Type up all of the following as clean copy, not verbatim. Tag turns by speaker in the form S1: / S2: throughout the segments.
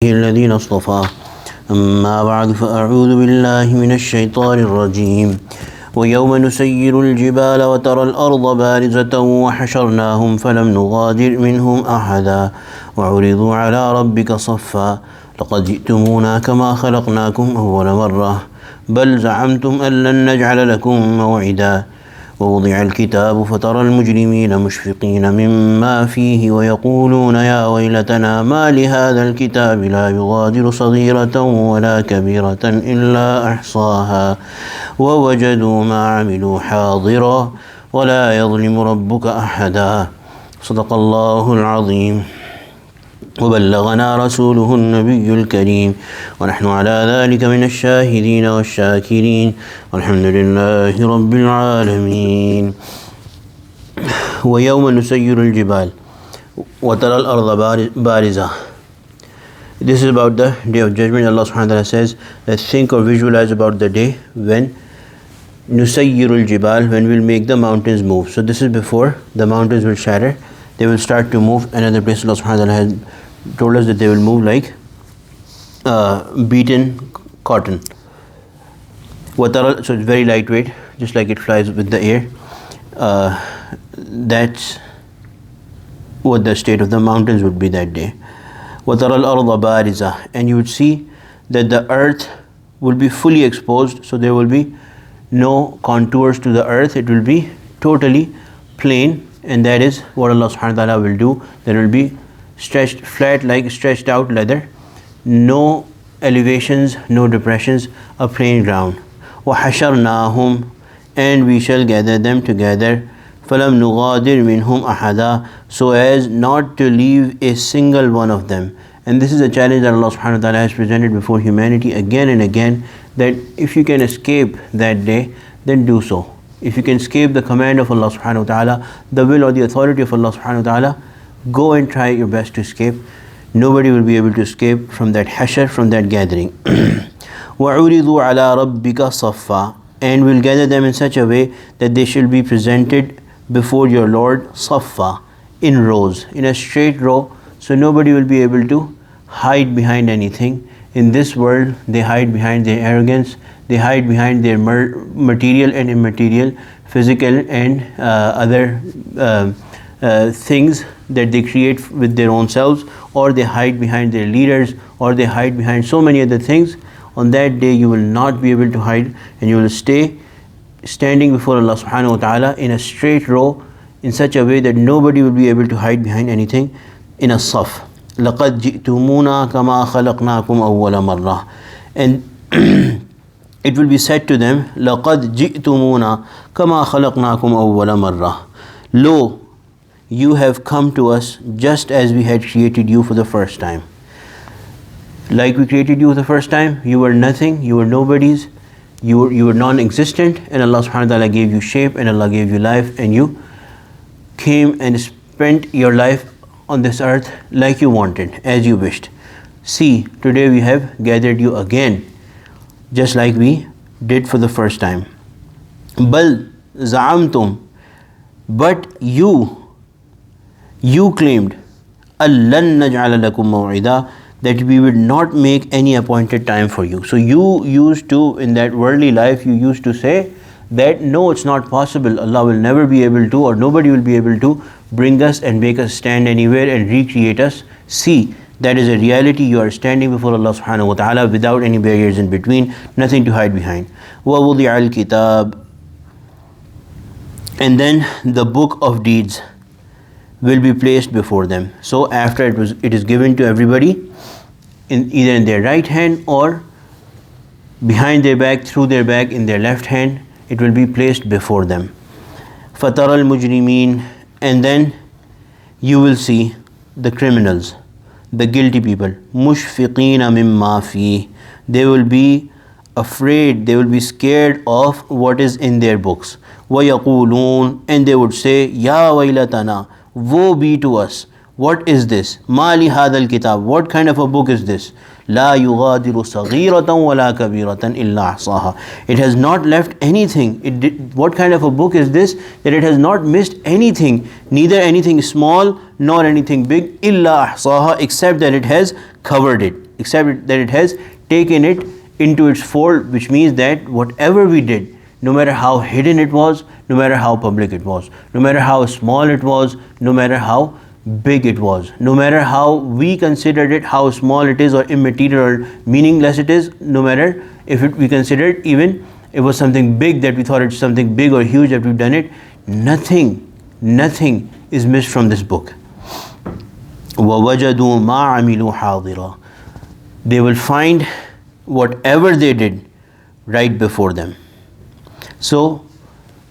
S1: الذين اصطفى أما بعد فأعوذ بالله من الشيطان الرجيم ويوم نسير الجبال وترى الأرض بارزة وحشرناهم فلم نغادر منهم أحدا وعرضوا على ربك صفا لقد جئتمونا كما خلقناكم أول مرة بل زعمتم أن لن نجعل لكم موعدا ووضع الكتاب فترى المجرمين مشفقين مما فيه ويقولون يا ويلتنا ما لهذا الكتاب لا يغادر صغيرة ولا كبيرة إلا أحصاها ووجدوا ما عملوا حاضرا ولا يظلم ربك أحدا صدق الله العظيم وبلغنا رسوله النبي الكريم ونحن على ذلك من الشاهدين والشاكرين والحمد لله رب العالمين ويوم نسير الجبال وترى الأرض بارزة. This is about the day of judgment. Allah subhanahu wa ta'ala says that think or visualize about the day when nusayyirul jibal, when we'll make the mountains move. So this is before the mountains will shatter, they will start to move. Another place Allah subhanahu wa ta'ala has told us that they will move like beaten cotton. So it's very lightweight, just like it flies with the air. That's what the state of the mountains would be that day. وَتَرَى الْأَرْضَ بَارِزَةً, and you would see that the earth will be fully exposed, so there will be no contours to the earth, it will be totally plain, and that is what Allah subhanahu wa ta'ala will do. There will be stretched flat, like stretched out leather, no elevations, no depressions, a plain ground. وَحَشَرْنَاهُمْ, and we shall gather them together. فَلَمْ نُغَادِرْ مِنْهُمْ أَحَدًا, so as not to leave a single one of them. And this is a challenge that Allah subhanahu wa ta'ala has presented before humanity again and again, that if you can escape that day, then do so. If you can escape the command of Allah subhanahu wa ta'ala, the will or the authority of Allah subhanahu wa ta'ala, go and try your best to escape. Nobody will be able to escape from that hashr, from that gathering. وَعُرِضُوا عَلَىٰ رَبِّكَ صَفًّا, and will gather them in such a way that they shall be presented before your Lord صَفًّا, in rows, in a straight row, so nobody will be able to hide behind anything. In this world, they hide behind their arrogance, they hide behind their material and immaterial, physical and other things that they create with their own selves, or they hide behind their leaders, or they hide behind so many other things. On that day you will not be able to hide, and you will stay standing before Allah subhanahu wa ta'ala in a straight row, in such a way that nobody will be able to hide behind anything, in a saf. لَقَدْ جِئْتُمُونَا كَمَا خَلَقْنَاكُمْ أَوَّلَ مَرَّةٍ, and it will be said to them, لَقَدْ جِئْتُمُونَا كَمَا خَلَقْنَاكُمْ أَوَّلَ مَرَّةٍ, lo, you have come to us just as we had created you for the first time. Like we created you for the first time, you were nothing, you were nobodies, you were non-existent, and Allah subhanahu wa ta'ala gave you shape, and Allah gave you life, and you came and spent your life on this earth like you wanted, as you wished. See, today we have gathered you again, just like we did for the first time. بَلْ زَعَمْتُمْ, but you claimed أَلَّن نَجْعَلَ لَكُمْ مَوْعِدًا, that we would not make any appointed time for you. So you used to, in that worldly life, you used to say that no, it's not possible, Allah will never be able to, or nobody will be able to bring us and make us stand anywhere and recreate us. See, that is a reality. You are standing before Allah subhanahu wa ta'ala without any barriers in between, nothing to hide behind. وَوُضِعَ الْكِتَابِ, and then the book of deeds will be placed before them. So after it is given to everybody, either in their right hand or behind their back, through their back, in their left hand, it will be placed before them. فَتَرَى الْمُجْرِمِينَ, and then you will see the criminals, the guilty people, مُشْفِقِينَ مِمَّا فِيهِ, they will be afraid, they will be scared of what is in their books. وَيَقُولُونَ, and they would say, يَا وَيْلَتَنَا, woe be to us, what is this? مَا لِهَذَا الْكِتَابِ, what kind of a book is this? لَا يُغَادِرُ صَغِيرَةً وَلَا كَبِيرَةً إِلَّا أَحْصَاهَا, it has not left anything. What kind of a book is this, that it has not missed anything, neither anything small nor anything big, إِلَّا أَحْصَاهَا, except that it has covered it. except that it has taken it into its fold, which means that whatever we did, no matter how hidden it was, no matter how public it was, no matter how small it was, no matter how big it was, no matter how we considered it, how small it is or immaterial or meaningless it is, no matter if we considered even it was something big, that we thought it's something big or huge that we've done it, nothing is missed from this book. وَوَجَدُوا مَا عَمِلُوا حَاضِرًا. They will find whatever they did right before them. So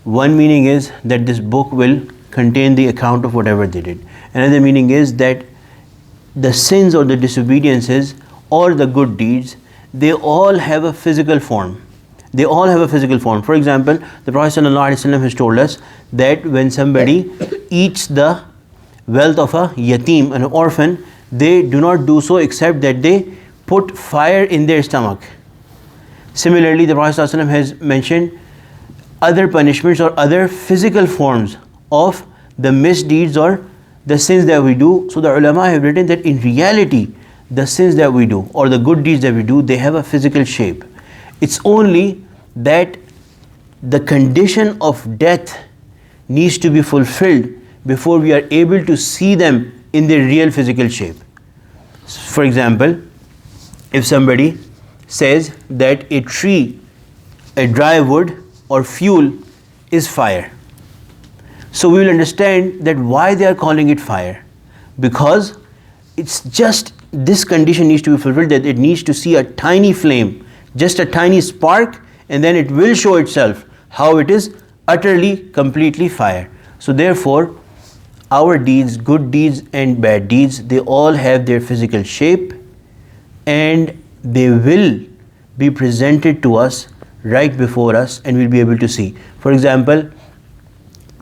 S1: one meaning is that this book will contain the account of whatever they did. Another meaning is that the sins or the disobediences or the good deeds, they all have a physical form. They all have a physical form. For example, the Prophet ﷺ has told us that when somebody eats the wealth of a yatim, an orphan, they do not do so except that they put fire in their stomach. Similarly, the Prophet ﷺ has mentioned other punishments or other physical forms of the misdeeds or the sins that we do. So the ulama have written that in reality, the sins that we do or the good deeds that we do, they have a physical shape. It's only that the condition of death needs to be fulfilled before we are able to see them in their real physical shape. For example, if somebody says that a tree, a dry wood or fuel is fire, so we will understand that why they are calling it fire, because it's just this condition needs to be fulfilled, that it needs to see a tiny flame, just a tiny spark, and then it will show itself how it is utterly, completely fire. So therefore, our deeds, good deeds and bad deeds, they all have their physical shape, and they will be presented to us right before us, and we'll be able to see. For example,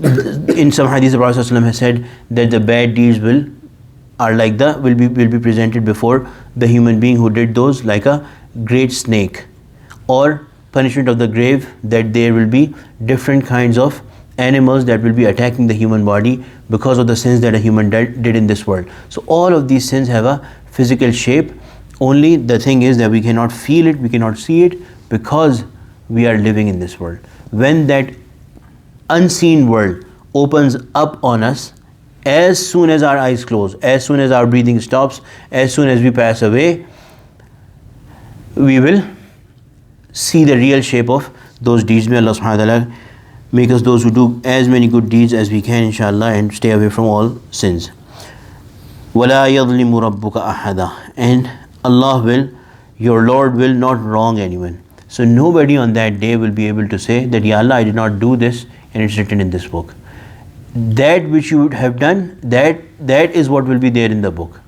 S1: in some hadith, the Prophet ﷺ has said that the bad deeds will be presented before the human being who did those, like a great snake, or punishment of the grave, that there will be different kinds of animals that will be attacking the human body because of the sins that a human did in this world. So all of these sins have a physical shape. Only the thing is that we cannot feel it, we cannot see it, because we are living in this world. When that unseen world opens up on us, as soon as our eyes close, as soon as our breathing stops, as soon as we pass away, we will see the real shape of those deeds. May Allah subhanahu wa ta'ala make us those who do as many good deeds as we can, inshallah, and stay away from all sins. وَلَا يَظْلِمُ رَبُّكَ أَحَدًا. And Allah will, your Lord will not wrong anyone. So nobody on that day will be able to say that, Ya Allah, I did not do this and it's written in this book. That which you would have done, that is what will be there in the book.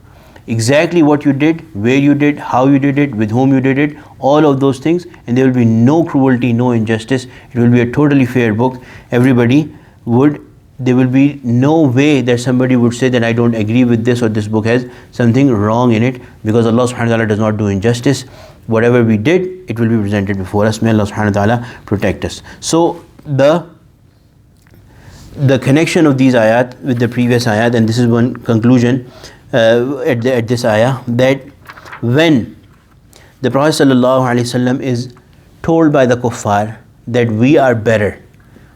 S1: Exactly what you did, where you did, how you did it, with whom you did it, all of those things, and there will be no cruelty, no injustice. It will be a totally fair book. There will be no way that somebody would say that I don't agree with this, or this book has something wrong in it, because Allah subhanahu wa ta'ala does not do injustice. Whatever we did, it will be presented before us. May Allah subhanahu wa ta'ala protect us. So the connection of these ayat with the previous ayat, and this is one conclusion at this ayah, that when the Prophet ﷺ is told by the kuffar that we are better,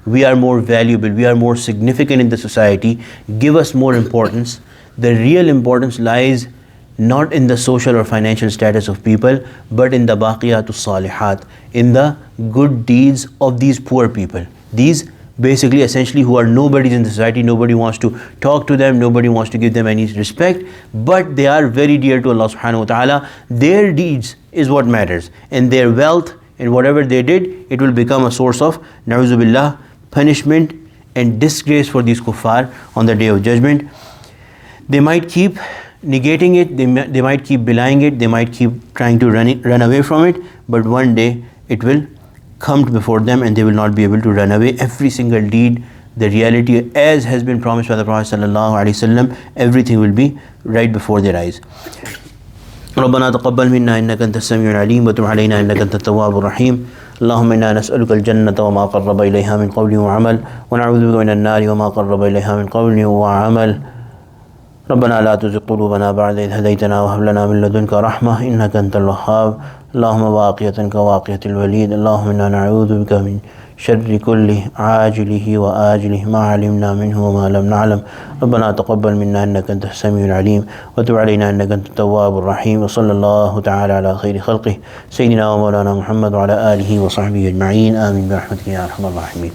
S1: we are more valuable, we are more significant in the society, give us more importance, the real importance lies not in the social or financial status of people, but in the baqiyatus salihat, in the good deeds of these poor people. These basically, essentially, who are nobodies in the society, nobody wants to talk to them, nobody wants to give them any respect, but they are very dear to Allah subhanahu wa ta'ala. Their deeds is what matters, and their wealth and whatever they did, it will become a source of, na'uzu billah, punishment and disgrace for these kuffar on the day of judgment. They might keep negating it, they might keep belying it, they might keep trying to run away from it, but one day it will come before them and they will not be able to run away. Every single deed, the reality as has been promised by the Prophet ﷺ, everything will be right before their eyes. ربنا تقبل منا إنك أنت السميع العليم وتب علينا إنك أنت التواب الرحيم اللهم إنا نسألك الجنة وما قرب إليها من قول وعمل ونعوذ بك من النار وما قرب إليها من قول وعمل ربنا لا تزغ قلوبنا بعد إذ هديتنا وهب لنا من لدنك رحمة إنك أنت الوهاب. اللهم واقية كواقية الوليد. اللهم إنا نعوذ بك من شر كل عاجله وآجله ما علمنا منه وما لم نعلم. ربنا تقبل منا إنك أنت السميع العليم وتب علينا إنك أنت التواب الرحيم. وصلى الله تعالى على خير خلقه سيدنا ومولانا محمد وعلى آله وصحبه أجمعين. آمين برحمتك يا أرحم الراحمين.